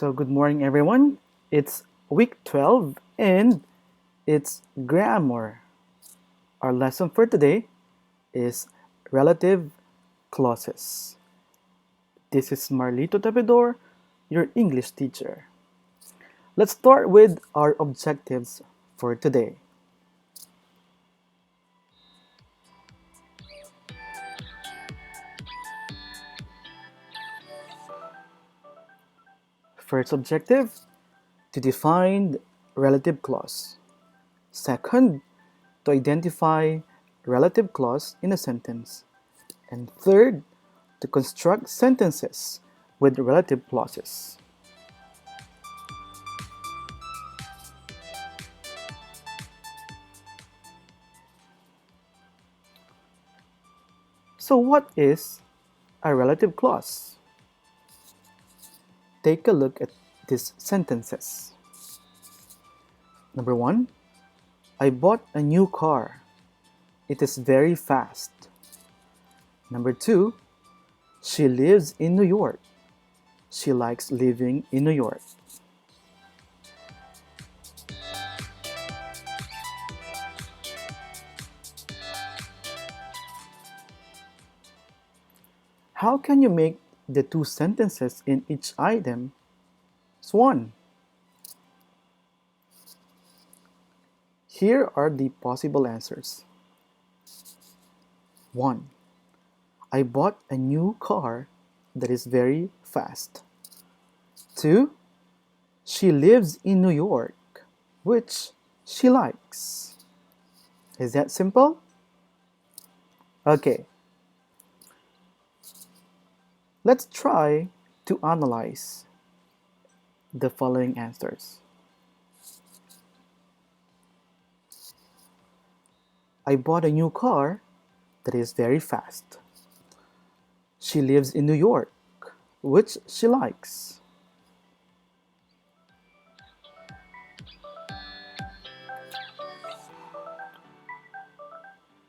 So, good morning, everyone. It's week 12 and it's grammar. Our lesson for today is relative clauses. This is Marlito Tapedor, your English teacher. Let's start with our objectives for today. First objective, to define relative clause. Second, to identify relative clause in a sentence. And third, to construct sentences with relative clauses. So what is a relative clause? Take a look at these sentences. Number 1, I bought a new car. It is very fast. Number 2, she lives in New York. She likes living in New York. How can you make the two sentences in each item one? Here are the possible answers. 1. I bought a new car that is very fast. 2. She lives in New York, which she likes. Is that simple? Okay. Let's try to analyze the following answers. I bought a new car that is very fast. She lives in New York, which she likes.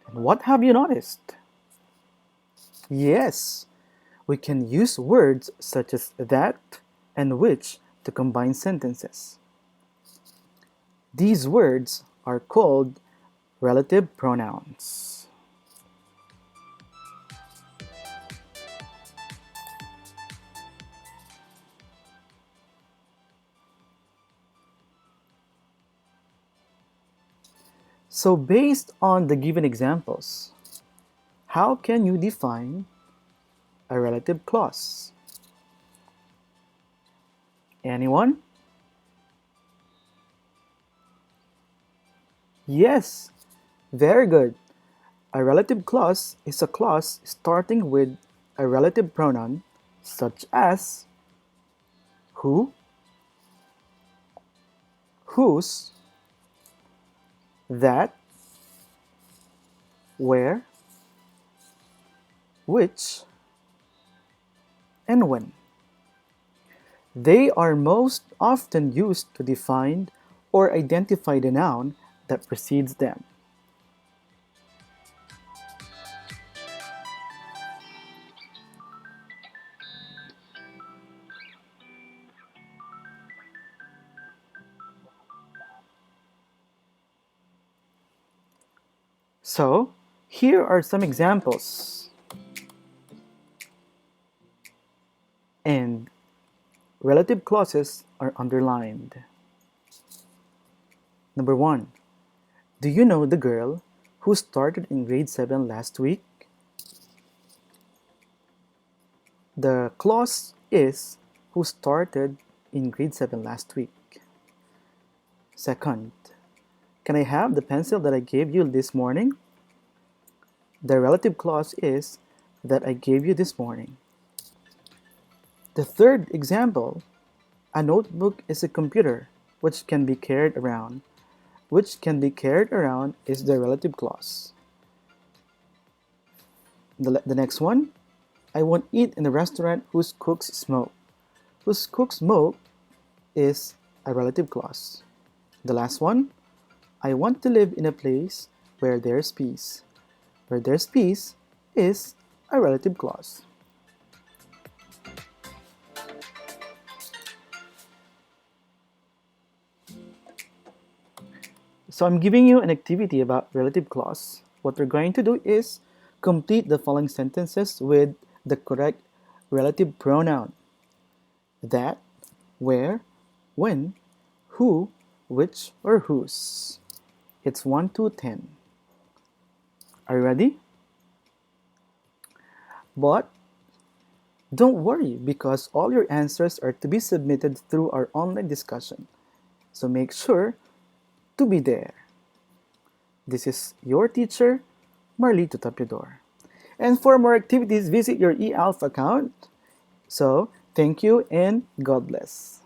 And what have you noticed? Yes, we can use words such as that and which to combine sentences. These words are called relative pronouns. So based on the given examples, how can you define a relative clause? Anyone? Yes, very good. A relative clause is a clause starting with a relative pronoun such as who, whose, that, where, which, and when. They are most often used to define or identify the noun that precedes them. So, here are some examples. And relative clauses are underlined. Number 1. Do you know the girl who started in grade 7 last week? The clause is who started in grade 7 last week. Second, can I have the pencil that I gave you this morning? The relative clause is that I gave you this morning. The third example, a notebook is a computer which can be carried around. Which can be carried around is the relative clause. The next one, I won't eat in a restaurant whose cooks smoke. Whose cooks smoke is a relative clause. The last one, I want to live in a place where there's peace. Where there's peace is a relative clause. So I'm giving you an activity about relative clause. What we're going to do is complete the following sentences with the correct relative pronoun. That, where, when, who, which, or whose. It's 1 to 10. Are you ready? But don't worry, because all your answers are to be submitted through our online discussion. So make sure to be there. This is your teacher, Marley Tutapidor. And for more activities, visit your eAlpha account. So, thank you and God bless.